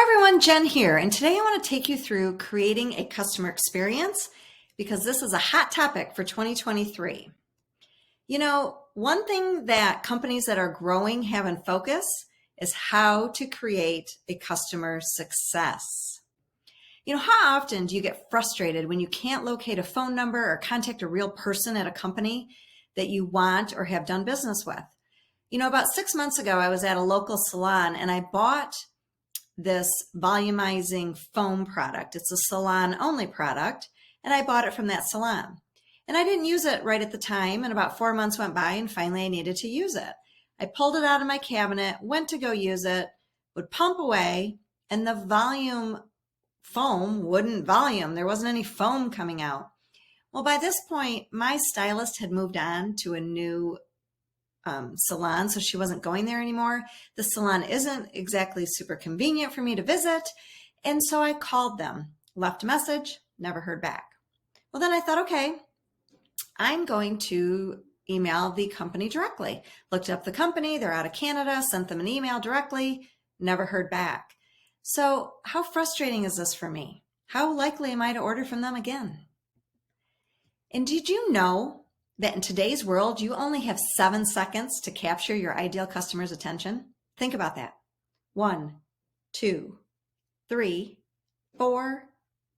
Hi everyone, Jen here, and today I want to take you through creating a customer experience because this is a hot topic for 2023. You know, one thing that companies that are growing have in focus is how to create a customer success. You know, how often do you get frustrated when you can't locate a phone number or contact a real person at a company that you want or have done business with? You know, about 6 months ago, I was at a local salon and I bought this volumizing foam product. It's a salon only product, and I bought it from that salon. And I didn't use it right at the time, and about 4 months went by, and finally I needed to use it. I pulled it out of my cabinet, went to go use it, would pump away, and the foam wouldn't volume. There wasn't any foam coming out. Well, by this point, my stylist had moved on to a new salon, so she wasn't going there anymore. The salon isn't exactly super convenient for me to visit, and so I called them, left a message, never heard back. Well, then I thought, okay, I'm going to email the company directly. Looked up the company, they're out of Canada, sent them an email directly, never heard back. So how frustrating is this for me? How likely am I to order from them again? And did you know that in today's world, you only have 7 seconds to capture your ideal customer's attention? Think about that. 1, 2, 3, 4,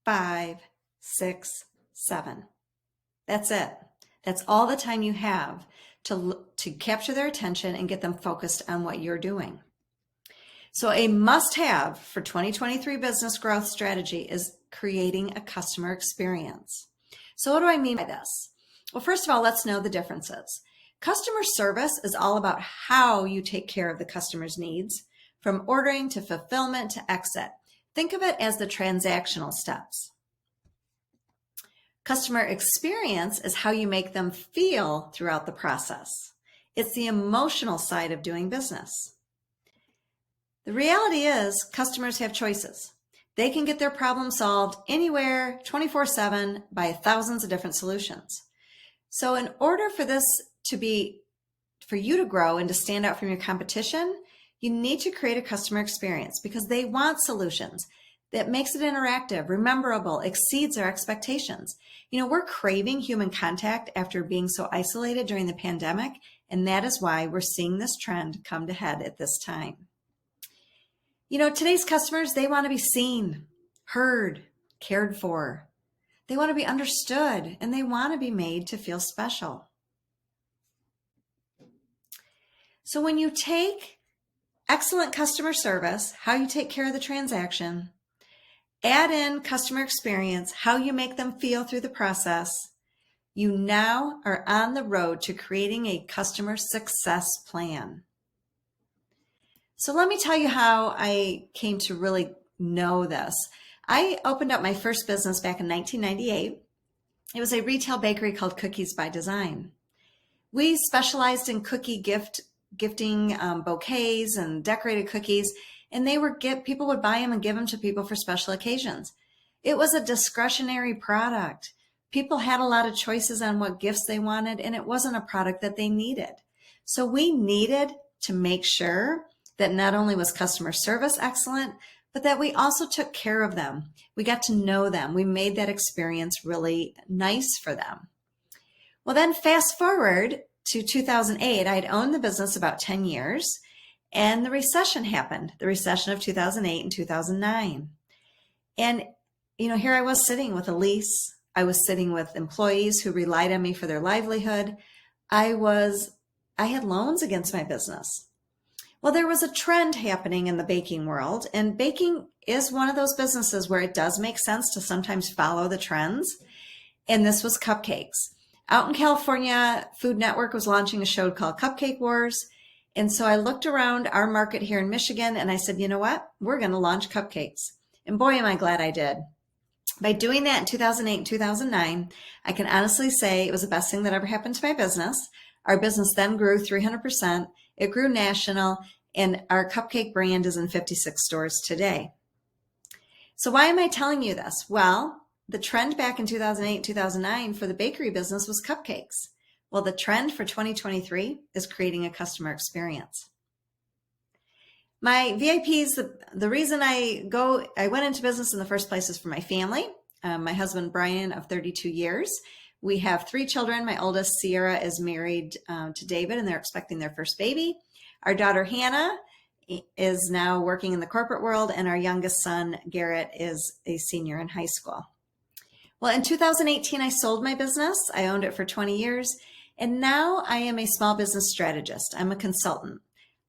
5, 6, 7. That's it. That's all the time you have to capture their attention and get them focused on what you're doing. So a must-have for 2023 business growth strategy is creating a customer experience. So what do I mean by this? Well, first of all, let's know the differences. Customer service is all about how you take care of the customer's needs, from ordering to fulfillment to exit. Think of it as the transactional steps. Customer experience is how you make them feel throughout the process. It's the emotional side of doing business. The reality is customers have choices. They can get their problem solved anywhere, 24/7, by thousands of different solutions. So in order for for you to grow and to stand out from your competition, you need to create a customer experience because they want solutions that makes it interactive, rememberable, exceeds their expectations. You know, we're craving human contact after being so isolated during the pandemic, and that is why we're seeing this trend come to head at this time. You know, today's customers, they want to be seen, heard, cared for. They want to be understood, and they want to be made to feel special. So when you take excellent customer service, how you take care of the transaction, add in customer experience, how you make them feel through the process, you now are on the road to creating a customer success plan. So let me tell you how I came to really know this. I opened up my first business back in 1998. It was a retail bakery called Cookies by Design. We specialized in cookie gifting bouquets and decorated cookies, and people would buy them and give them to people for special occasions. It was a discretionary product. People had a lot of choices on what gifts they wanted, and it wasn't a product that they needed. So we needed to make sure that not only was customer service excellent, but that we also took care of them. We got to know them. We made that experience really nice for them. Well, then fast forward to 2008, I'd owned the business about 10 years, and the recession happened, the recession of 2008 and 2009. And, you know, here I was sitting with a lease. I was sitting with employees who relied on me for their livelihood. I had loans against my business. Well, there was a trend happening in the baking world, and baking is one of those businesses where it does make sense to sometimes follow the trends. And this was cupcakes. Out in California, Food Network was launching a show called Cupcake Wars. And so I looked around our market here in Michigan and I said, you know what? We're going to launch cupcakes. And boy, am I glad I did. By doing that in 2008 and 2009, I can honestly say it was the best thing that ever happened to my business. Our business then grew 300%. It grew national, and our cupcake brand is in 56 stores today. So why am I telling you this? Well, the trend back in 2008, 2009 for the bakery business was cupcakes. Well, the trend for 2023 is creating a customer experience. My VIPs, the reason I went into business in the first place is for my family. My husband, Brian, of 32 years. We have 3 children. My oldest, Sierra, is married to David, and they're expecting their first baby. Our daughter, Hannah, is now working in the corporate world, and our youngest son, Garrett, is a senior in high school. Well, in 2018, I sold my business. I owned it for 20 years, and now I am a small business strategist. I'm a consultant.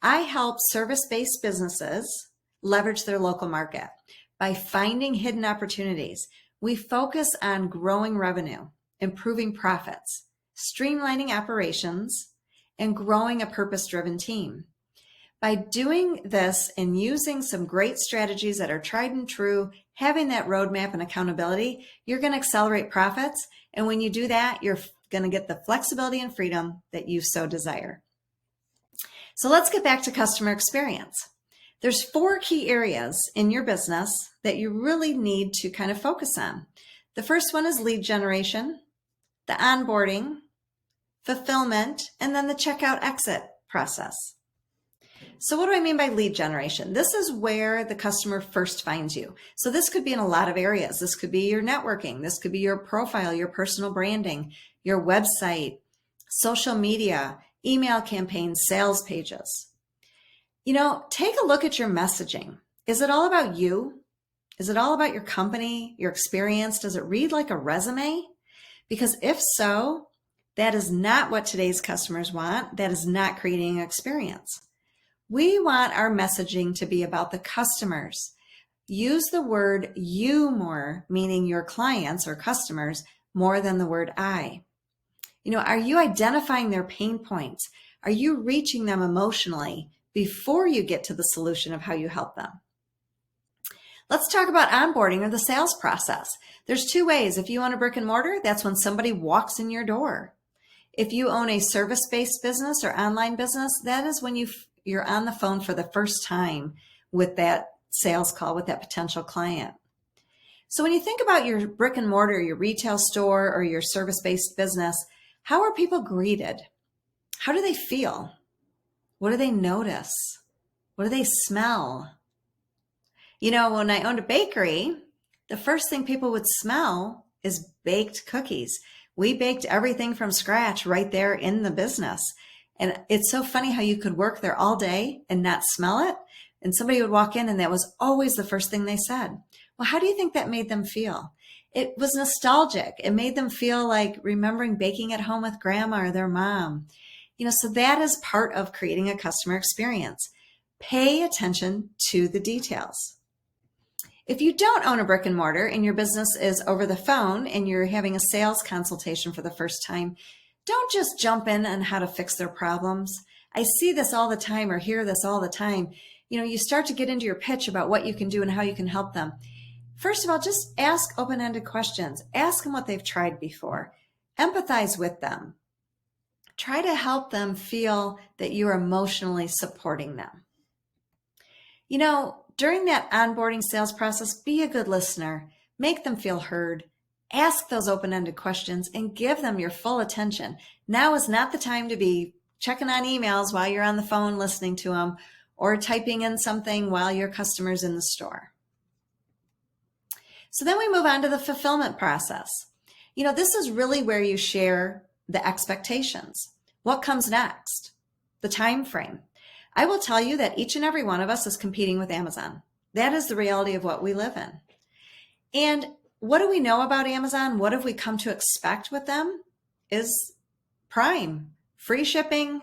I help service-based businesses leverage their local market by finding hidden opportunities. We focus on growing revenue, improving profits, streamlining operations, and growing a purpose-driven team. By doing this and using some great strategies that are tried and true, having that roadmap and accountability, you're going to accelerate profits. And when you do that, you're going to get the flexibility and freedom that you so desire. So let's get back to customer experience. There's 4 key areas in your business that you really need to kind of focus on. The first one is lead generation, the onboarding, fulfillment, and then the checkout exit process. So what do I mean by lead generation? This is where the customer first finds you. So this could be in a lot of areas. This could be your networking. This could be your profile, your personal branding, your website, social media, email campaigns, sales pages. Take a look at your messaging. Is it all about you? Is it all about your company, your experience? Does it read like a resume? Because if so, that is not what today's customers want. That is not creating an experience. We want our messaging to be about the customers. Use the word you more, meaning your clients or customers, more than the word I. Are you identifying their pain points? Are you reaching them emotionally before you get to the solution of how you help them? Let's talk about onboarding or the sales process. There's 2 ways. If you own a brick and mortar, that's when somebody walks in your door. If you own a service-based business or online business, that is when you're on the phone for the first time with that sales call with that potential client. So when you think about your brick and mortar, your retail store, or your service-based business, how are people greeted? How do they feel? What do they notice? What do they smell? When I owned a bakery, the first thing people would smell is baked cookies. We baked everything from scratch right there in the business. And it's so funny how you could work there all day and not smell it. And somebody would walk in and that was always the first thing they said. Well, how do you think that made them feel? It was nostalgic. It made them feel like remembering baking at home with grandma or their mom. So that is part of creating a customer experience. Pay attention to the details. If you don't own a brick and mortar and your business is over the phone and you're having a sales consultation for the first time, don't just jump in on how to fix their problems. I see this all the time or hear this all the time. You start to get into your pitch about what you can do and how you can help them. First of all, just ask open-ended questions. Ask them what they've tried before. Empathize with them. Try to help them feel that you're emotionally supporting them. During that onboarding sales process, be a good listener. Make them feel heard. Ask those open-ended questions and give them your full attention. Now is not the time to be checking on emails while you're on the phone listening to them or typing in something while your customer's in the store. So then we move on to the fulfillment process. This is really where you share the expectations. What comes next? The time frame. I will tell you that each and every one of us is competing with Amazon. That is the reality of what we live in. And what do we know about Amazon? What have we come to expect with them? Is Prime, free shipping,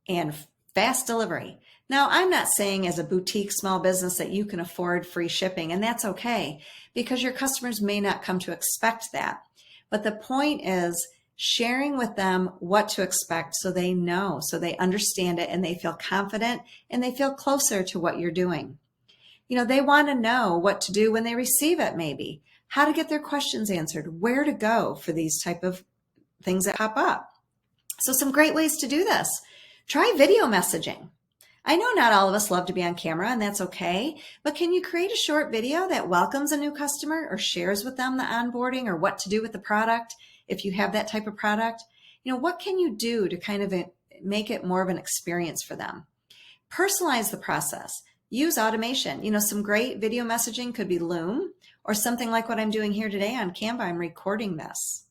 and fast delivery. Now, I'm not saying as a boutique small business that you can afford free shipping, and that's okay because your customers may not come to expect that. But the point is sharing with them what to expect so they know, so they understand it and they feel confident and they feel closer to what you're doing. They want to know what to do when they receive it, maybe, how to get their questions answered, where to go for these type of things that pop up. So some great ways to do this. Try video messaging. I know not all of us love to be on camera, and that's okay, but can you create a short video that welcomes a new customer or shares with them the onboarding or what to do with the product if you have that type of product? What can you do to kind of make it more of an experience for them? Personalize the process. use automation. Some great video messaging could be Loom or something like what I'm doing here today on Canva. I'm recording this.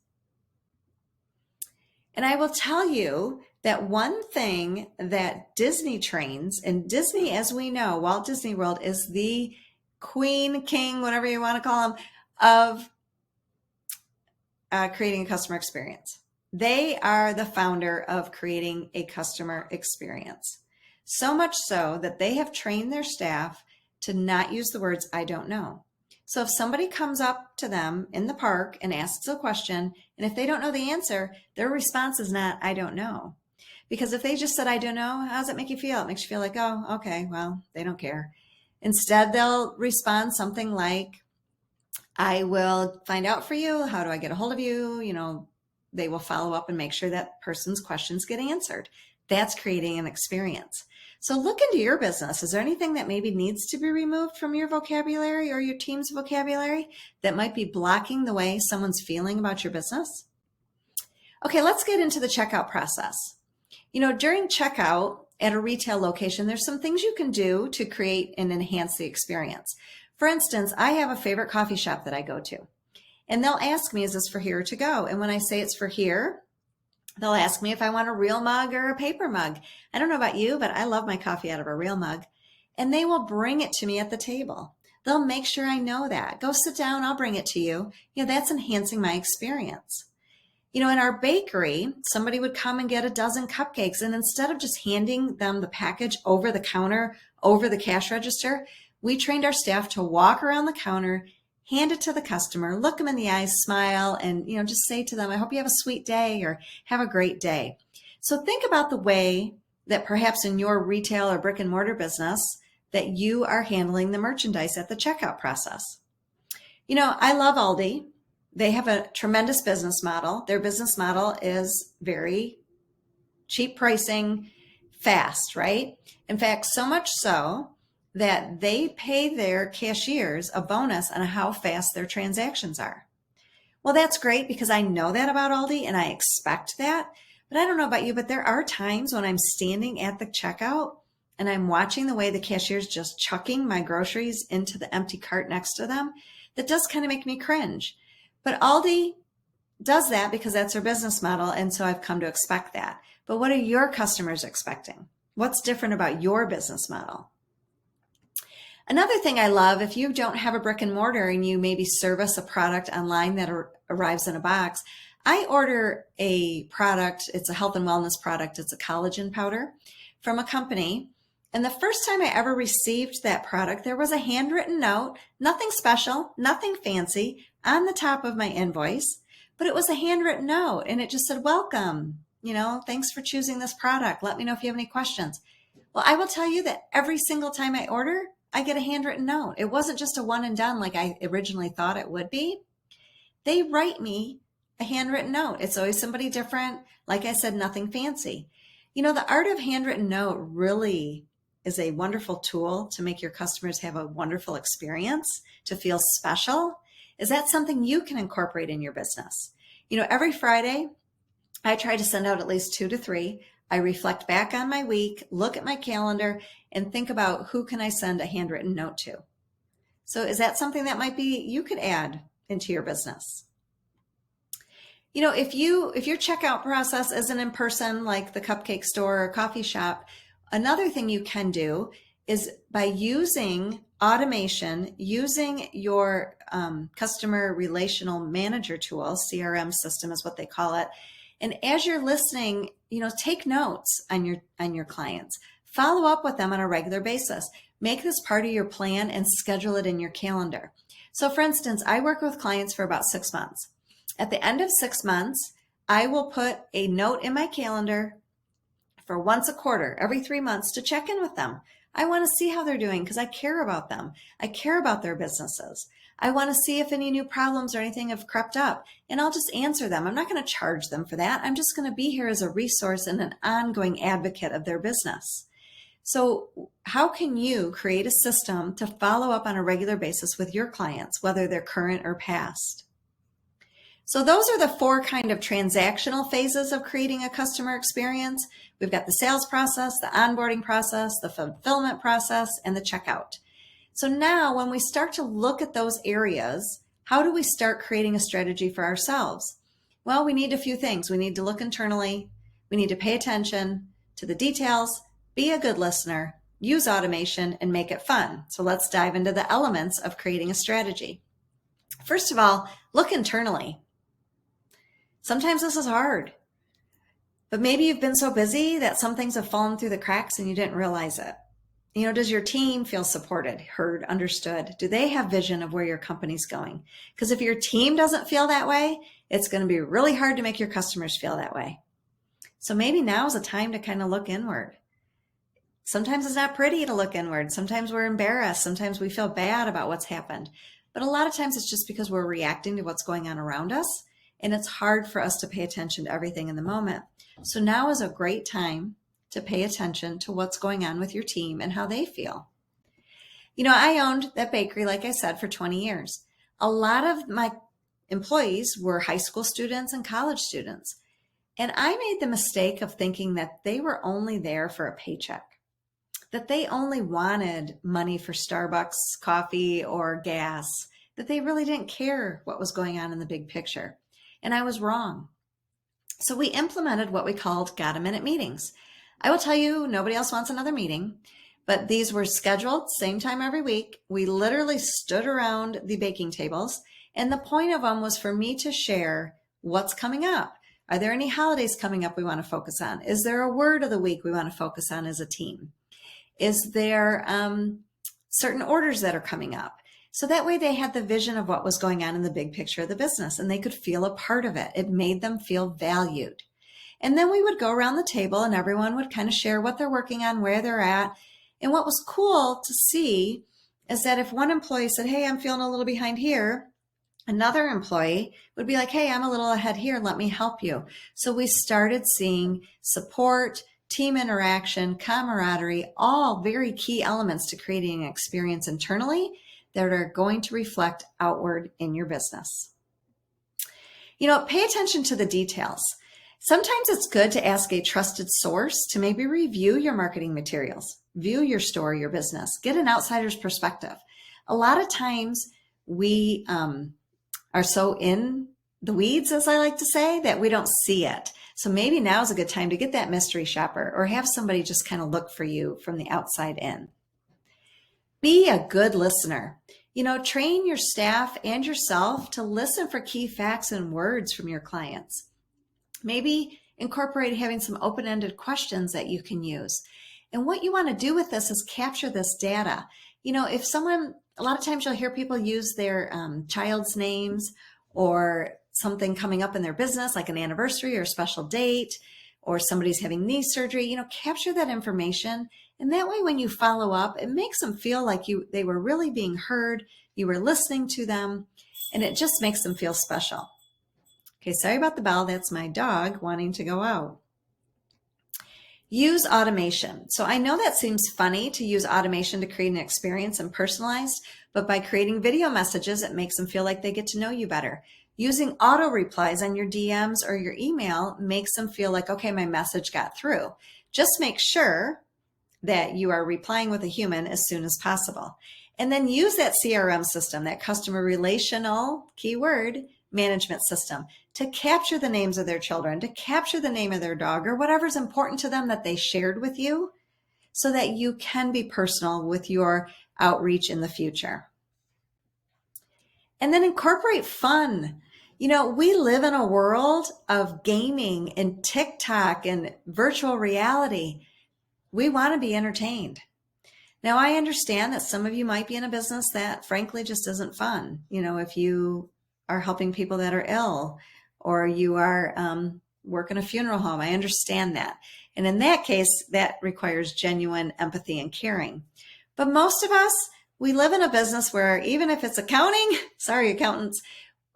And I will tell you that one thing that Disney trains, and Disney, as we know, Walt Disney World is the queen, king, whatever you want to call them, of creating a customer experience. They are the founder of creating a customer experience. So much so that they have trained their staff to not use the words, I don't know. So if somebody comes up to them in the park and asks a question, and if they don't know the answer, their response is not, I don't know. Because if they just said, I don't know, how does it make you feel? It makes you feel like, oh, okay, well, they don't care. Instead, they'll respond something like, I will find out for you. How do I get a hold of you? They will follow up and make sure that person's questions get answered. That's creating an experience. So look into your business. Is there anything that maybe needs to be removed from your vocabulary or your team's vocabulary that might be blocking the way someone's feeling about your business? Okay, let's get into the checkout process. During checkout at a retail location, there's some things you can do to create and enhance the experience. For instance, I have a favorite coffee shop that I go to, and they'll ask me, is this for here or to go? And when I say it's for here, they'll ask me if I want a real mug or a paper mug. I don't know about you, but I love my coffee out of a real mug. And they will bring it to me at the table. They'll make sure I know that. Go sit down, I'll bring it to you. That's enhancing my experience. In our bakery, somebody would come and get a dozen cupcakes, and instead of just handing them the package over the counter, over the cash register, we trained our staff to walk around the counter, hand it to the customer, look them in the eyes, smile, and just say to them, I hope you have a sweet day or have a great day. So think about the way that perhaps in your retail or brick and mortar business that you are handling the merchandise at the checkout process. I love Aldi. They have a tremendous business model. Their business model is very cheap pricing, fast, right? In fact, so much so that they pay their cashiers a bonus on how fast their transactions are. Well, that's great because I know that about Aldi and I expect that. But I don't know about you, but there are times when I'm standing at the checkout and I'm watching the way the cashier's just chucking my groceries into the empty cart next to them. That does kind of make me cringe. But Aldi does that because that's their business model. And so I've come to expect that. But what are your customers expecting? What's different about your business model? Another thing I love, if you don't have a brick and mortar and you maybe service a product online that arrives in a box, I order a product. It's a health and wellness product. It's a collagen powder from a company. And the first time I ever received that product, there was a handwritten note, nothing special, nothing fancy, on the top of my invoice, but it was a handwritten note and it just said, welcome, thanks for choosing this product. Let me know if you have any questions. Well, I will tell you that every single time I order, I get a handwritten note. It wasn't just a one and done like I originally thought it would be. They write me a handwritten note. It's always somebody different. Like I said, nothing fancy. The art of handwritten note really is a wonderful tool to make your customers have a wonderful experience, to feel special. Is that something you can incorporate in your business? Every Friday, I try to send out at least 2 to 3. I reflect back on my week, look at my calendar, and think about who can I send a handwritten note to. So is that something that might be you could add into your business? If your checkout process isn't in person, like the cupcake store or coffee shop, another thing you can do is by using automation, using your customer relational manager tool, CRM system is what they call it. And as you're listening, take notes on your clients. Follow up with them on a regular basis. Make this part of your plan and schedule it in your calendar. So for instance, I work with clients for about 6 months. At the end of 6 months, I will put a note in my calendar for once a quarter, every 3 months, to check in with them. I want to see how they're doing because I care about them. I care about their businesses. I want to see if any new problems or anything have crept up, and I'll just answer them. I'm not going to charge them for that. I'm just going to be here as a resource and an ongoing advocate of their business. So how can you create a system to follow up on a regular basis with your clients, whether they're current or past? So those are the four kind of transactional phases of creating a customer experience. We've got the sales process, the onboarding process, the fulfillment process, and the checkout. So now when we start to look at those areas, how do we start creating a strategy for ourselves? Well, we need a few things. We need to look internally. We need to pay attention to the details, be a good listener, use automation, and make it fun. So let's dive into the elements of creating a strategy. First of all, look internally. Sometimes this is hard, but maybe you've been so busy that some things have fallen through the cracks and you didn't realize it. Does your team feel supported, heard, understood? Do they have vision of where your company's going? Because if your team doesn't feel that way, it's going to be really hard to make your customers feel that way. So maybe now is a time to kind of look inward. Sometimes it's not pretty to look inward. Sometimes we're embarrassed. Sometimes we feel bad about what's happened. But a lot of times it's just because we're reacting to what's going on around us. And it's hard for us to pay attention to everything in the moment. So now is a great time to pay attention to what's going on with your team and how they feel. I owned that bakery, like I said, for 20 years. A lot of my employees were high school students and college students. And I made the mistake of thinking that they were only there for a paycheck, that they only wanted money for Starbucks coffee or gas, that they really didn't care what was going on in the big picture. And I was wrong. So we implemented what we called Got a Minute meetings. I will tell you, nobody else wants another meeting, but these were scheduled same time every week. We literally stood around the baking tables, and the point of them was for me to share what's coming up. Are there any holidays coming up we want to focus on? Is there a word of the week we want to focus on as a team? Is there certain orders that are coming up? So that way they had the vision of what was going on in the big picture of the business and they could feel a part of it. It made them feel valued. And then we would go around the table and everyone would kind of share what they're working on, where they're at. And what was cool to see is that if one employee said, hey, I'm feeling a little behind here, another employee would be like, hey, I'm a little ahead here. Let me help you. So we started seeing support, team interaction, camaraderie, all very key elements to creating an experience internally that are going to reflect outward in your business. Pay attention to the details. Sometimes it's good to ask a trusted source to maybe review your marketing materials, view your store, your business, get an outsider's perspective. A lot of times we are so in the weeds, as I like to say, that we don't see it. So maybe now is a good time to get that mystery shopper or have somebody just kind of look for you from the outside in. Be a good listener. Train your staff and yourself to listen for key facts and words from your clients. Maybe incorporate having some open-ended questions that you can use. And what you want to do with this is capture this data. If someone, a lot of times you'll hear people use their child's names or something coming up in their business, like an anniversary or a special date, or somebody's having knee surgery, capture that information. And that way, when you follow up, it makes them feel like they were really being heard, you were listening to them, and it just makes them feel special. Okay, sorry about the bell. That's my dog wanting to go out. Use automation. So I know that seems funny to use automation to create an experience and personalized, but by creating video messages, it makes them feel like they get to know you better. Using auto replies on your DMs or your email makes them feel like, okay, my message got through. Just make sure that you are replying with a human as soon as possible. And then use that CRM system, that customer relational keyword management system, to capture the names of their children, to capture the name of their dog, or whatever's important to them that they shared with you, so that you can be personal with your outreach in the future. And then incorporate fun. We live in a world of gaming and TikTok and virtual reality. We want to be entertained. Now, I understand that some of you might be in a business that frankly just isn't fun. If you are helping people that are ill, or you are working a funeral home, I understand that. And in that case, that requires genuine empathy and caring. But most of us, we live in a business where even if it's accounting, sorry, accountants,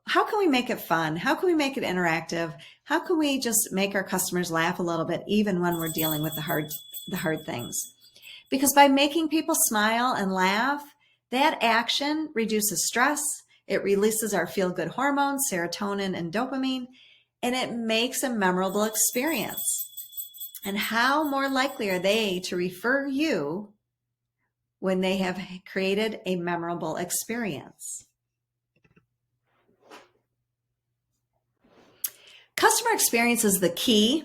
how can we make it fun? How can we make it interactive? How can we just make our customers laugh a little bit, even when we're dealing with the hard things? Because by making people smile and laugh, that action reduces stress, It releases our feel-good hormones, serotonin and dopamine, and it makes a memorable experience. And how more likely are they to refer you when they have created a memorable experience? Customer experience is the key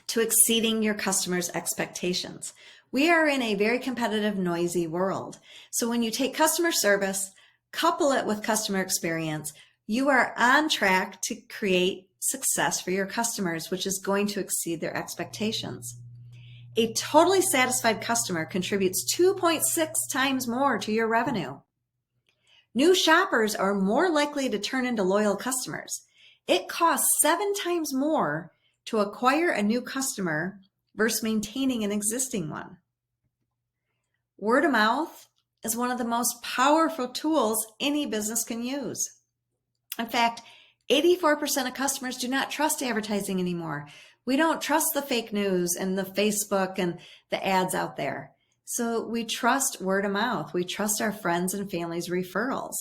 to exceeding your customers' expectations. We are in a very competitive, noisy world. So when you take customer service, couple it with customer experience, you are on track to create success for your customers, which is going to exceed their expectations. A totally satisfied customer contributes 2.6 times more to your revenue. New shoppers are more likely to turn into loyal customers. It costs 7 times more to acquire a new customer versus maintaining an existing one. Word of mouth is one of the most powerful tools any business can use. In fact, 84% of customers do not trust advertising anymore. We don't trust the fake news and the Facebook and the ads out there. So we trust word of mouth. We trust our friends and family's referrals.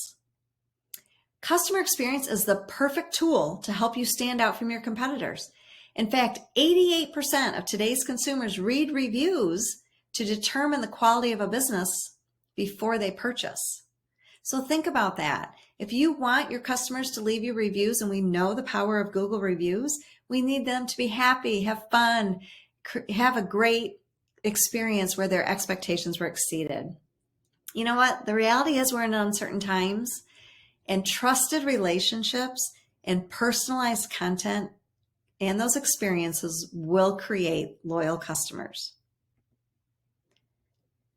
Customer experience is the perfect tool to help you stand out from your competitors. In fact, 88% of today's consumers read reviews to determine the quality of a business before they purchase. So think about that. If you want your customers to leave you reviews, and we know the power of Google reviews, we need them to be happy, have fun, have a great experience where their expectations were exceeded. You know what? The reality is we're in uncertain times, and trusted relationships and personalized content and those experiences will create loyal customers.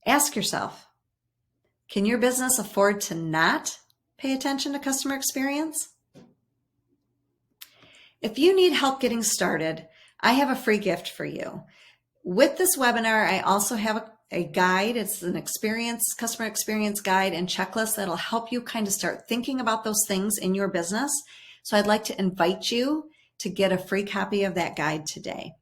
Ask yourself, can your business afford to not pay attention to customer experience? If you need help getting started, I have a free gift for you. With this webinar, I also have a guide. It's an customer experience guide and checklist that'll help you kind of start thinking about those things in your business. So I'd like to invite you to get a free copy of that guide today.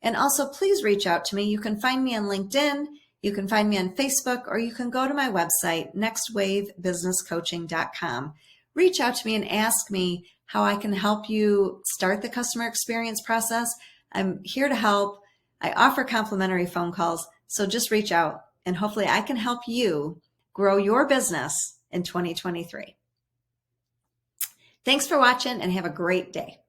And also, please reach out to me. You can find me on LinkedIn, you can find me on Facebook, or you can go to my website, nextwavebusinesscoaching.com. Reach out to me and ask me how I can help you start the customer experience process. I'm here to help. I offer complimentary phone calls. So just reach out and hopefully I can help you grow your business in 2023. Thanks for watching and have a great day.